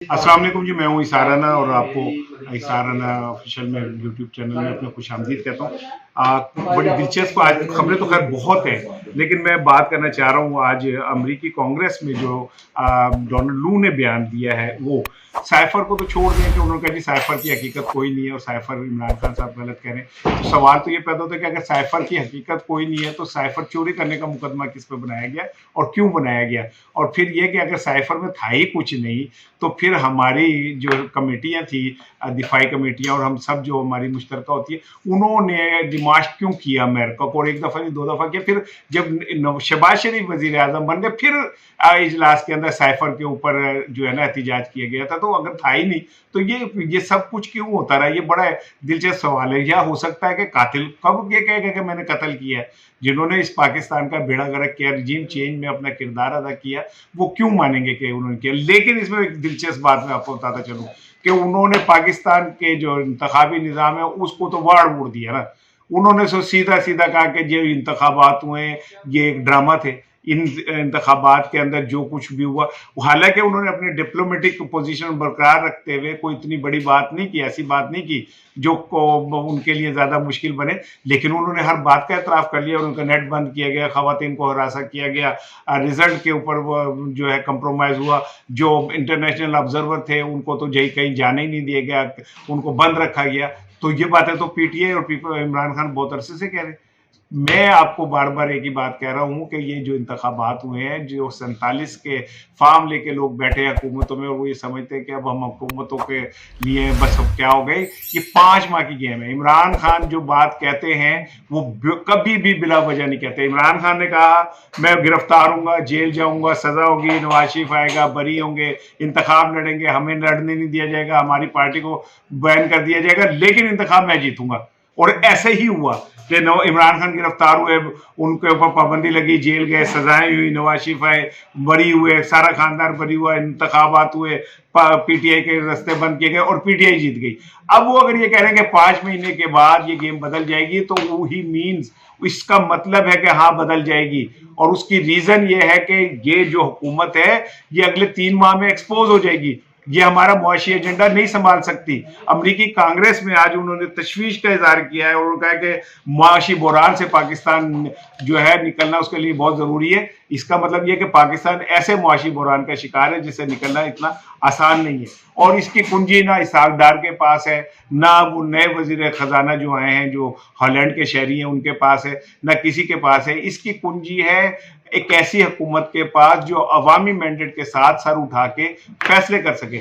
अस्सलाम वालेकुम जी, मैं हूँ इसाराना और आपको इसाराना ऑफिशियल में यूट्यूब चैनल में अपना खुशामदीद कहता हूँ। बड़ी दिलचस्प आज खबरें तो खैर बहुत है, लेकिन मैं बात करना चाह रहा हूँ आज अमरीकी कांग्रेस में जो डोनाल्ड लू ने बयान दिया है। वो साइफर को तो छोड़ दें कि उन्होंने कहा कि साइफर की हकीकत कोई नहीं है और साइफर इमरान खान साहब गलत कह रहे हैं। तो सवाल तो ये पैदा होता है कि अगर साइफर की हकीकत कोई नहीं है तो साइफर चोरी करने का मुकदमा किस पे बनाया गया और क्यों बनाया गया, और फिर ये कि अगर साइफर में था ही कुछ नहीं तो फिर हमारी जो कमेटियां थी, दिफाई कमेटियां, और हम सब जो हमारी मुश्तरका होती है, उन्होंने डिमास्ट क्यों किया अमेरिका को, और एक दफ़ा नहीं दो दफ़ा किया। फिर जब शहबाज शरीफ वजीर आजम बन गए फिर इजलास के अंदर साइफर के ऊपर जो है ना एहतजाज किया गया था। तो अगर था ही नहीं तो ये सब कुछ क्यों होता रहा, ये बड़ा दिलचस्प सवाल है। या हो सकता है कि कातिल कब ये कहेगा कि मैंने कत्ल किया है, जिन्होंने इस पाकिस्तान का बेड़ा गर्क किया, रजीम चेंज में अपना किरदार अदा किया, वो क्यों मानेंगे कि उन्होंने किया। लेकिन इसमें एक दिलचस्प बात मैं आपको बताता चलूँ कि उन्होंने पाकिस्तान के जो इंतखाबी निज़ाम है उसको तो वाड़ वूड़ दिया ना। उन्होंने सो सीधा सीधा कहा कि जो इंतखाबात हुए ये एक ड्रामा थे, इन इंतखाबात के अंदर जो कुछ भी हुआ, हालांकि उन्होंने अपनी डिप्लोमेटिक पोजीशन बरकरार रखते हुए कोई इतनी बड़ी बात नहीं की, ऐसी बात नहीं की जो उनके लिए ज़्यादा मुश्किल बने, लेकिन उन्होंने हर बात का एतराफ़ कर लिया। उनका नेट बंद किया गया, ख़वातीन को हरासा किया गया, रिजल्ट के ऊपर जो है कंप्रोमाइज़ हुआ, जो इंटरनेशनल ऑब्जर्वर थे उनको तो कहीं जाने ही नहीं दिया गया, उनको बंद रखा गया। तो ये बातें तो पीटीआई और इमरान खान बहुत अरसे से कह रहे हैं। मैं आपको बार बार एक ही बात कह रहा हूँ कि ये जो इंतखाबात हुए हैं, जो 47 के फार्म लेके लोग बैठे हैं हुकूमतों में, और वो ये समझते हैं कि अब हम हुकूमतों के लिए बस अब क्या हो गई, ये 5 माह की गेम है। इमरान खान जो बात कहते हैं वो कभी भी बिला वजह नहीं कहते। इमरान खान ने कहा मैं गिरफ्तार हूँ, जेल जाऊंगा, सजा होगी, नवाज शरीफ आएगा, बरी होंगे, इंतखाब लड़ेंगे, हमें लड़ने नहीं दिया जाएगा, हमारी पार्टी को बैन कर दिया जाएगा, लेकिन इंतखाब मैं जीतूंगा। और ऐसे ही हुआ कि इमरान खान गिरफ्तार हुए, उनके ऊपर पाबंदी लगी, जेल गए, सजाएं हुई, नवाज शरीफ आए, बरी हुए, सारा खानदान बरी हुआ, इंतखाबात हुए, पीटीआई के रास्ते बंद किए गए और पीटीआई जीत गई। अब वो अगर ये कह रहे हैं कि 5 महीने के बाद ये गेम बदल जाएगी, तो वो ही मीन्स इसका मतलब है कि हाँ बदल जाएगी, और उसकी रीजन ये है कि ये जो हुकूमत है ये अगले 3 माह में एक्सपोज हो जाएगी। ये हमारा मुआशी एजेंडा नहीं संभाल सकती। अमरीकी कांग्रेस में आज उन्होंने तशवीश का इजहार किया है और उन्होंने कहा कि मुआशी बहरान से पाकिस्तान जो है निकलना उसके लिए बहुत ज़रूरी है। इसका मतलब यह कि पाकिस्तान ऐसे मुआशी बहरान का शिकार है जिससे निकलना इतना आसान नहीं है, और इसकी कुंजी ना इसहाक डार के पास है, ना वो नए वजीर खजाना जो आए हैं जो हॉलैंड के शहरी हैं उनके पास है, ना किसी के पास है। इसकी कुंजी है एक ऐसी हुकूमत के पास जो अवामी मैंडेट के साथ सर उठा के फैसले कर सके।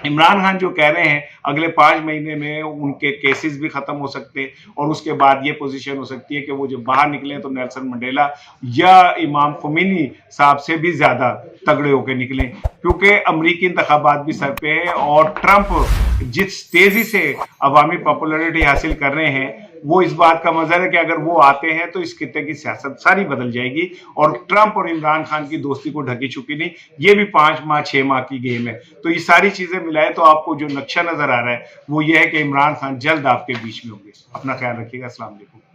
इमरान खान जो कह रहे हैं अगले 5 महीने में उनके केसेस भी खत्म हो सकते हैं, और उसके बाद ये पोजीशन हो सकती है कि वो जब बाहर निकले तो नेल्सन मंडेला या इमाम खुमैनी साहब से भी ज्यादा तगड़े होकर निकले, क्योंकि अमरीकी इंतखाबात भी सर पे है और ट्रंप जिस तेजी से अवामी पॉपुलैरिटी हासिल कर रहे हैं वो इस बात का मजहर है कि अगर वो आते हैं तो इस खित्ते की सियासत सारी बदल जाएगी, और ट्रंप और इमरान खान की दोस्ती को ढकी छुपी नहीं, ये भी 5 माह 6 माह की गेम है। तो ये सारी चीजें मिलाए तो आपको जो नक्शा नजर आ रहा है वो ये है कि इमरान खान जल्द आपके बीच में होंगे। अपना ख्याल रखिएगा। अस्सलाम वालेकुम।